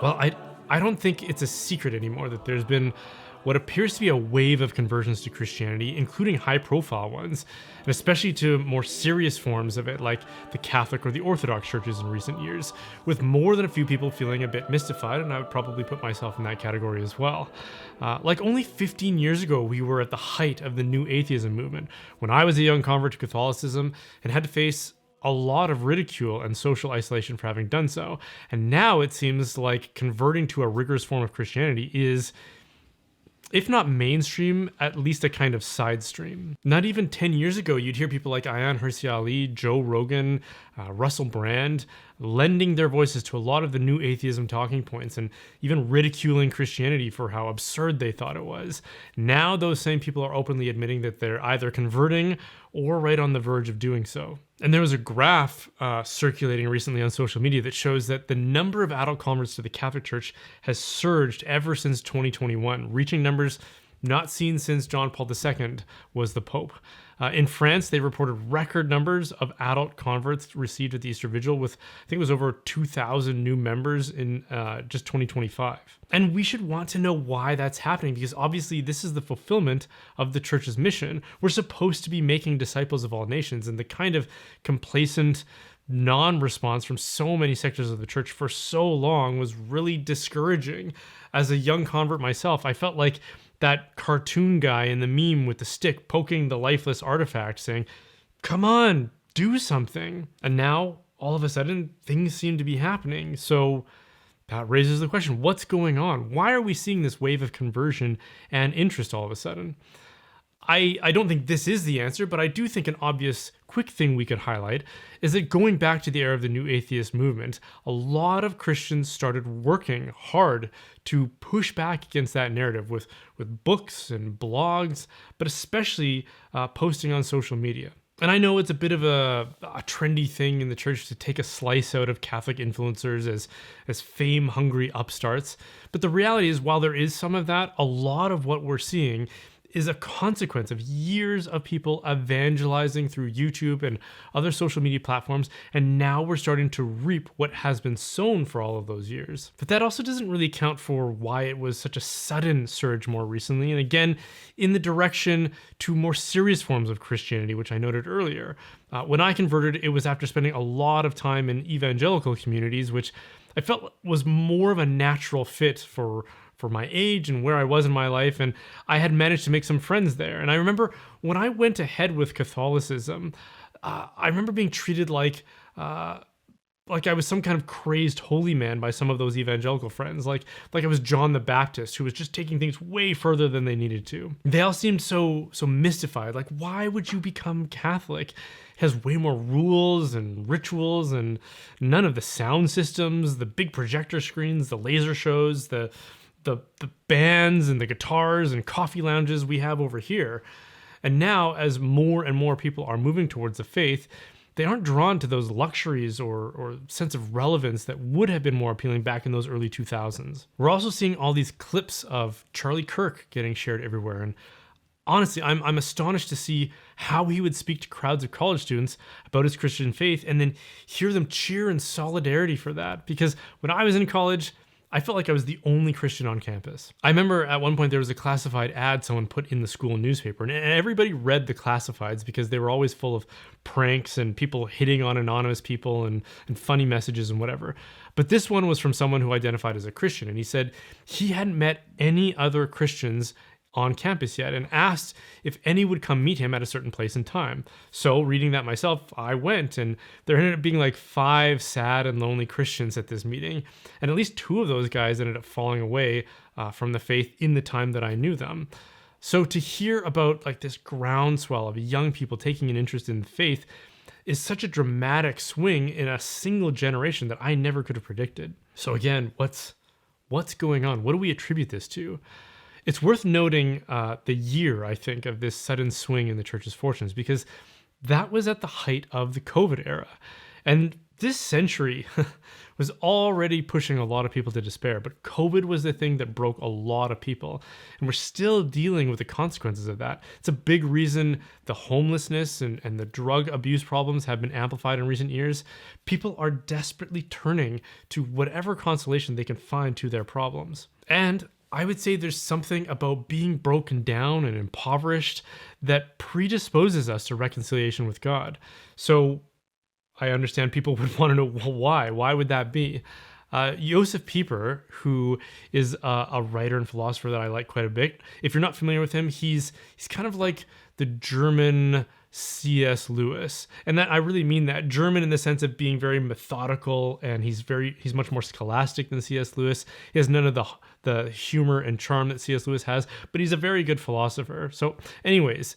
Well, I don't think it's a secret anymore that there's been what appears to be a wave of conversions to Christianity, including high-profile ones, and especially to more serious forms of it, like the Catholic or the Orthodox churches in recent years, with more than a few people feeling a bit mystified, and I would probably put myself in that category as well. Like only 15 years ago, we were at the height of the new atheism movement, when I was a young convert to Catholicism and had to face a lot of ridicule and social isolation for having done so. And now it seems like converting to a rigorous form of Christianity is, if not mainstream, at least a kind of side stream. Not even 10 years ago, you'd hear people like Hirsi Ali, Joe Rogan, Russell Brand, lending their voices to a lot of the new atheism talking points and even ridiculing Christianity for how absurd they thought it was. Now those same people are openly admitting that they're either converting or right on the verge of doing so. And there was a graph circulating recently on social media that shows that the number of adult converts to the Catholic Church has surged ever since 2021, reaching numbers not seen since John Paul II was the Pope. In France, they reported record numbers of adult converts received at the Easter Vigil, with I think it was over 2,000 new members in just 2025. And we should want to know why that's happening, because obviously this is the fulfillment of the church's mission. We're supposed to be making disciples of all nations, and the kind of complacent non-response from so many sectors of the church for so long was really discouraging. As a young convert myself, I felt like that cartoon guy in the meme with the stick poking the lifeless artifact saying, "Come on, do something." And now, all of a sudden, things seem to be happening. So that raises the question, what's going on? Why are we seeing this wave of conversion and interest all of a sudden? I don't think this is the answer, but I do think an obvious quick thing we could highlight is that going back to the era of the new atheist movement, a lot of Christians started working hard to push back against that narrative with books and blogs, but especially posting on social media. And I know it's a bit of a trendy thing in the church to take a slice out of Catholic influencers as fame-hungry upstarts, but the reality is, while there is some of that, a lot of what we're seeing is a consequence of years of people evangelizing through YouTube and other social media platforms, and now we're starting to reap what has been sown for all of those years. But that also doesn't really account for why it was such a sudden surge more recently, and again, in the direction to more serious forms of Christianity, which I noted earlier. When I converted, it was after spending a lot of time in evangelical communities, which I felt was more of a natural fit for my age and where I was in my life, and I had managed to make some friends there. And I remember when I went ahead with Catholicism, I remember being treated like I was some kind of crazed holy man by some of those evangelical friends, like I was John the Baptist, who was just taking things way further than they needed to. They all seemed so mystified, like, why would you become Catholic? It has way more rules and rituals and none of the sound systems, the big projector screens, the laser shows, the bands and the guitars and coffee lounges we have over here. And now, as more and more people are moving towards the faith, they aren't drawn to those luxuries or sense of relevance that would have been more appealing back in those early 2000s. We're also seeing all these clips of Charlie Kirk getting shared everywhere. And honestly, I'm astonished to see how he would speak to crowds of college students about his Christian faith and then hear them cheer in solidarity for that. Because when I was in college, I felt like I was the only Christian on campus. I remember at one point there was a classified ad someone put in the school newspaper, and everybody read the classifieds because they were always full of pranks and people hitting on anonymous people and funny messages and whatever. But this one was from someone who identified as a Christian, and he said he hadn't met any other Christians on campus yet and asked if any would come meet him at a certain place and time. So reading that myself, I went, and there ended up being like 5 sad and lonely Christians at this meeting. And at least 2 of those guys ended up falling away from the faith in the time that I knew them. So to hear about like this groundswell of young people taking an interest in the faith is such a dramatic swing in a single generation that I never could have predicted. So again, what's going on? What do we attribute this to? It's worth noting the year, I think, of this sudden swing in the church's fortunes, because that was at the height of the COVID era. And This century was already pushing a lot of people to despair, but COVID was the thing that broke a lot of people, and we're still dealing with the consequences of that. It's a big reason the homelessness and the drug abuse problems have been amplified in recent years. People are desperately turning to whatever consolation they can find to their problems. And I would say there's something about being broken down and impoverished that predisposes us to reconciliation with God. So I understand people would want to know, well, why? Why would that be? Joseph Pieper, who is a writer and philosopher that I like quite a bit. If you're not familiar with him, he's kind of like the German C.S. Lewis. And that I really mean that German in the sense of being very methodical, and he's much more scholastic than C.S. Lewis. He has none of the humor and charm that C.S. Lewis has, but he's a very good philosopher. So anyways,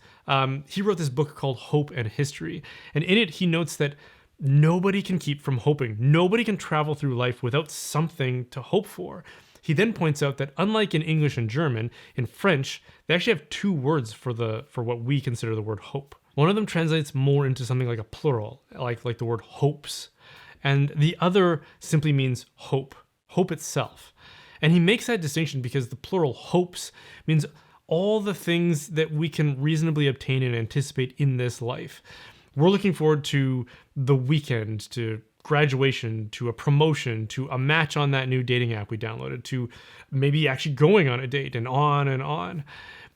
he wrote this book called Hope and History. And in it, he notes that nobody can keep from hoping. Nobody can travel through life without something to hope for. He then points out that unlike in English and German, in French, they actually have two words for what we consider the word hope. One of them translates more into something like a plural, like the word hopes. And the other simply means hope itself. And he makes that distinction because the plural hopes means all the things that we can reasonably obtain and anticipate in this life. We're looking forward to the weekend, to graduation, to a promotion, to a match on that new dating app we downloaded, to maybe actually going on a date, and on and on.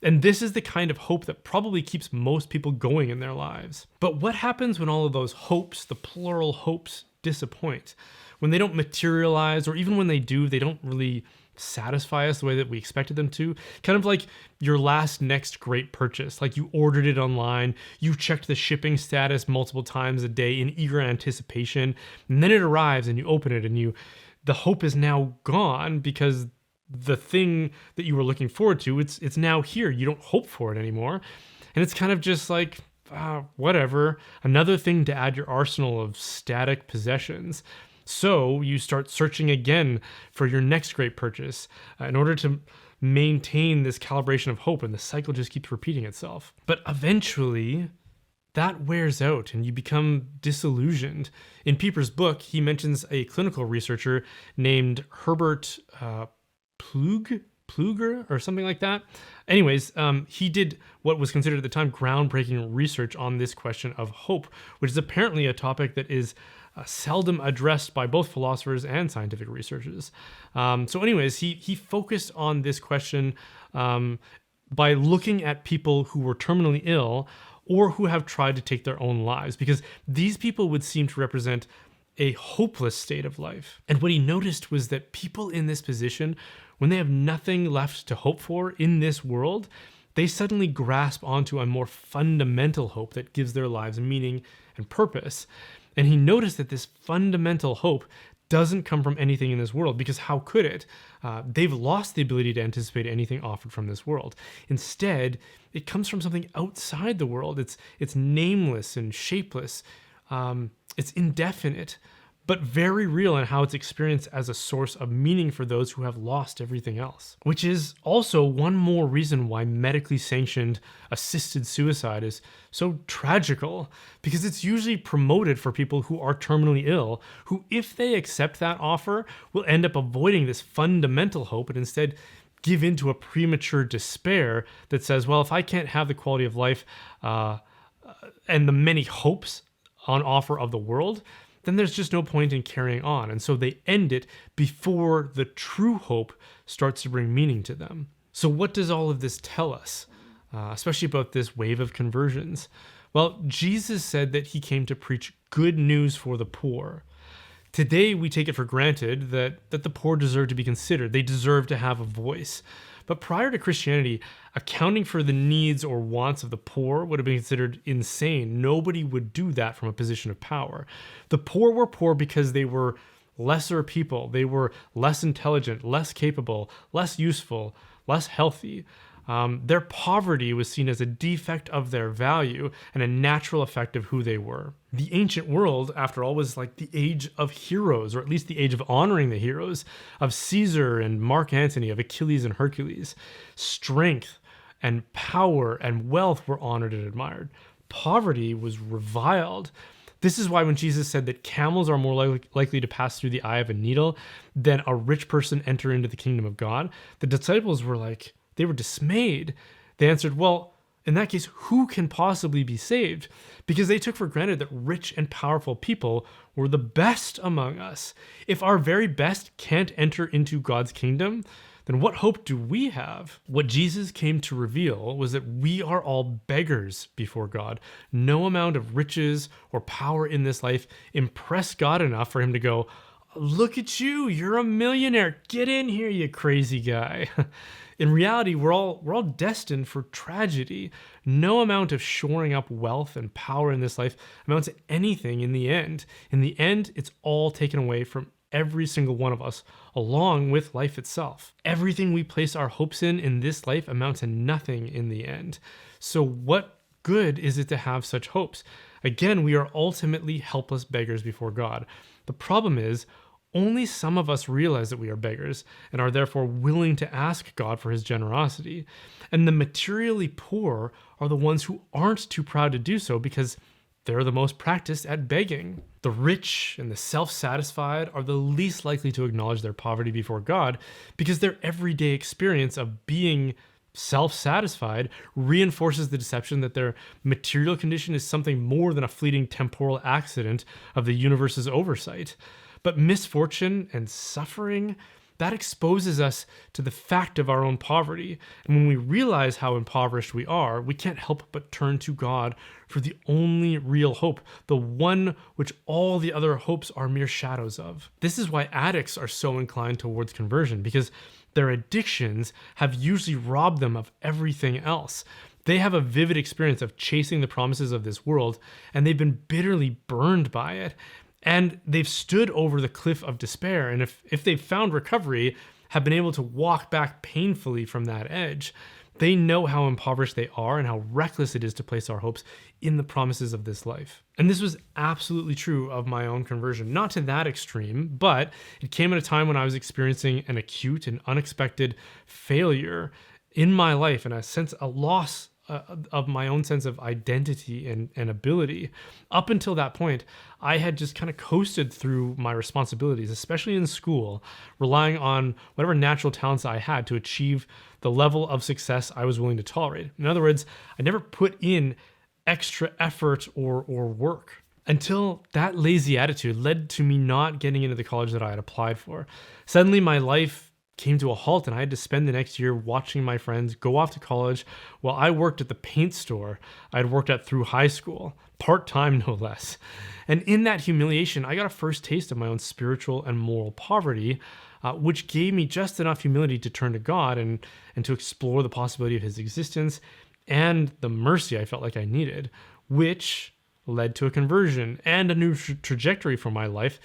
And this is the kind of hope that probably keeps most people going in their lives. But what happens when all of those hopes, the plural hopes, disappoint? When they don't materialize, or even when they do, they don't really satisfy us the way that we expected them to. Kind of like your last next great purchase. Like you ordered it online, you checked the shipping status multiple times a day in eager anticipation, and then it arrives and you open it and the hope is now gone because the thing that you were looking forward to, it's now here. You don't hope for it anymore. And it's kind of just like, whatever, another thing to add your arsenal of static possessions. So you start searching again for your next great purchase in order to maintain this calibration of hope, and the cycle just keeps repeating itself. But eventually, that wears out and you become disillusioned. In Pieper's book, he mentions a clinical researcher named Herbert Plugge or something like that. Anyways, he did what was considered at the time groundbreaking research on this question of hope, which is apparently a topic that is seldom addressed by both philosophers and scientific researchers. So anyways, he focused on this question by looking at people who were terminally ill or who have tried to take their own lives, because these people would seem to represent a hopeless state of life. And what he noticed was that people in this position, when they have nothing left to hope for in this world, they suddenly grasp onto a more fundamental hope that gives their lives meaning and purpose. And he noticed that this fundamental hope doesn't come from anything in this world, because how could it? They've lost the ability to anticipate anything offered from this world. Instead, it comes from something outside the world. It's nameless and shapeless. It's indefinite, but very real in how it's experienced as a source of meaning for those who have lost everything else. Which is also one more reason why medically sanctioned assisted suicide is so tragical, because it's usually promoted for people who are terminally ill, who, if they accept that offer, will end up avoiding this fundamental hope and instead give into a premature despair that says, well, if I can't have the quality of life and the many hopes on offer of the world, then there's just no point in carrying on. And so they end it before the true hope starts to bring meaning to them. So what does all of this tell us, especially about this wave of conversions? Well, Jesus said that he came to preach good news for the poor. Today, we take it for granted that the poor deserve to be considered. They deserve to have a voice. But prior to Christianity, accounting for the needs or wants of the poor would have been considered insane. Nobody would do that from a position of power. The poor were poor because they were lesser people. They were less intelligent, less capable, less useful, less healthy. Their poverty was seen as a defect of their value and a natural effect of who they were. The ancient world, after all, was like the age of heroes, or at least the age of honoring the heroes, of Caesar and Mark Antony, of Achilles and Hercules. Strength and power and wealth were honored and admired. Poverty was reviled. This is why when Jesus said that camels are more likely to pass through the eye of a needle than a rich person enter into the kingdom of God, the disciples were like, they were dismayed. They answered, well, in that case, who can possibly be saved? Because they took for granted that rich and powerful people were the best among us. If our very best can't enter into God's kingdom, then what hope do we have? What Jesus came to reveal was that we are all beggars before God. No amount of riches or power in this life impressed God enough for him to go, look at you, you're a millionaire. Get in here, you crazy guy. In reality, we're all destined for tragedy. No amount of shoring up wealth and power in this life amounts to anything in the end. In the end, it's all taken away from every single one of us, along with life itself. Everything we place our hopes in this life amounts to nothing in the end. So what good is it to have such hopes? Again, we are ultimately helpless beggars before God. The problem is, only some of us realize that we are beggars and are therefore willing to ask God for his generosity. And the materially poor are the ones who aren't too proud to do so because they're the most practiced at begging. The rich and the self-satisfied are the least likely to acknowledge their poverty before God because their everyday experience of being self-satisfied reinforces the deception that their material condition is something more than a fleeting temporal accident of the universe's oversight. But misfortune and suffering, that exposes us to the fact of our own poverty. And when we realize how impoverished we are, we can't help but turn to God for the only real hope, the one which all the other hopes are mere shadows of. This is why addicts are so inclined towards conversion, because their addictions have usually robbed them of everything else. They have a vivid experience of chasing the promises of this world, and they've been bitterly burned by it. And they've stood over the cliff of despair, and if they've found recovery, have been able to walk back painfully from that edge. They know how impoverished they are and how reckless it is to place our hopes in the promises of this life. And this was absolutely true of my own conversion. Not to that extreme, but it came at a time when I was experiencing an acute and unexpected failure in my life and a loss of my own sense of identity and ability. Up until that point, I had just kind of coasted through my responsibilities, especially in school, relying on whatever natural talents I had to achieve the level of success I was willing to tolerate. In other words, I never put in extra effort or work until that lazy attitude led to me not getting into the college that I had applied for. Suddenly, my life came to a halt and I had to spend the next year watching my friends go off to college while I worked at the paint store I had worked at through high school, part-time no less. And in that humiliation, I got a first taste of my own spiritual and moral poverty, which gave me just enough humility to turn to God and to explore the possibility of his existence and the mercy I felt like I needed, which led to a conversion and a new trajectory for my life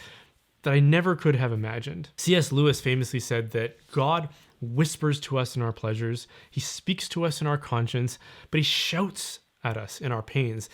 that I never could have imagined. C.S. Lewis famously said that God whispers to us in our pleasures, he speaks to us in our conscience, but he shouts at us in our pains.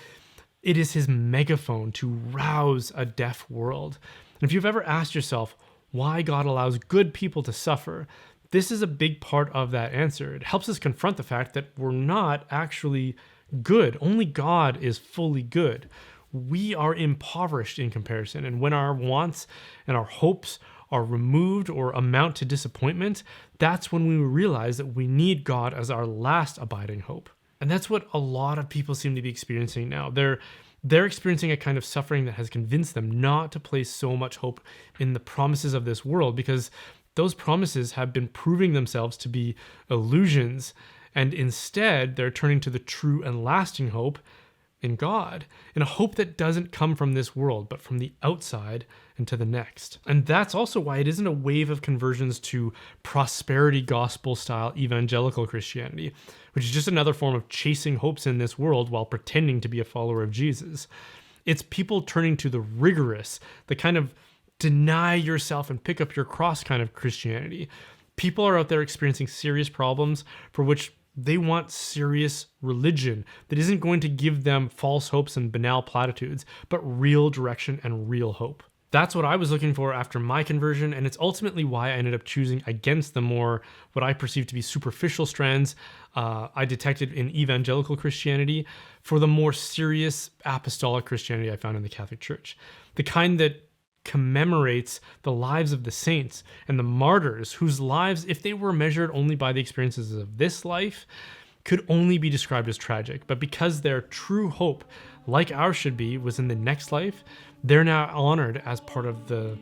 It is his megaphone to rouse a deaf world. And if you've ever asked yourself why God allows good people to suffer, this is a big part of that answer. It helps us confront the fact that we're not actually good. Only God is fully good. We are impoverished in comparison. And when our wants and our hopes are removed or amount to disappointment, that's when we realize that we need God as our last abiding hope. And that's what a lot of people seem to be experiencing now. They're experiencing a kind of suffering that has convinced them not to place so much hope in the promises of this world because those promises have been proving themselves to be illusions. And instead, they're turning to the true and lasting hope in God, in a hope that doesn't come from this world, but from the outside and to the next. And that's also why it isn't a wave of conversions to prosperity gospel style evangelical Christianity, which is just another form of chasing hopes in this world while pretending to be a follower of Jesus. It's people turning to the rigorous, the kind of deny yourself and pick up your cross kind of Christianity. People are out there experiencing serious problems for which they want serious religion that isn't going to give them false hopes and banal platitudes, but real direction and real hope. That's what I was looking for after my conversion, and it's ultimately why I ended up choosing against the more, what I perceive to be superficial strands I detected in evangelical Christianity for the more serious apostolic Christianity I found in the Catholic Church. The kind that commemorates the lives of the saints and the martyrs, whose lives, if they were measured only by the experiences of this life, could only be described as tragic. But because their true hope, like ours should be, was in the next life, they're now honored as part of the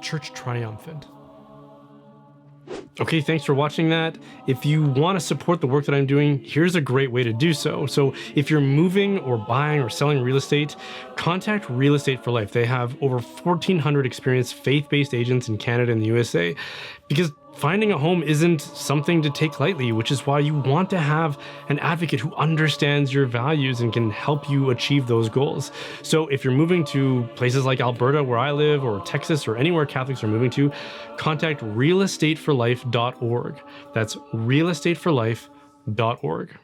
church triumphant. Okay, thanks for watching that. If you want to support the work that I'm doing, here's a great way to do so. So if you're moving or buying or selling real estate, contact Real Estate for Life. They have over 1,400 experienced faith-based agents in Canada and the USA, because finding a home isn't something to take lightly, which is why you want to have an advocate who understands your values and can help you achieve those goals. So if you're moving to places like Alberta, where I live, or Texas, or anywhere Catholics are moving to, contact realestateforlife.org. That's realestateforlife.org.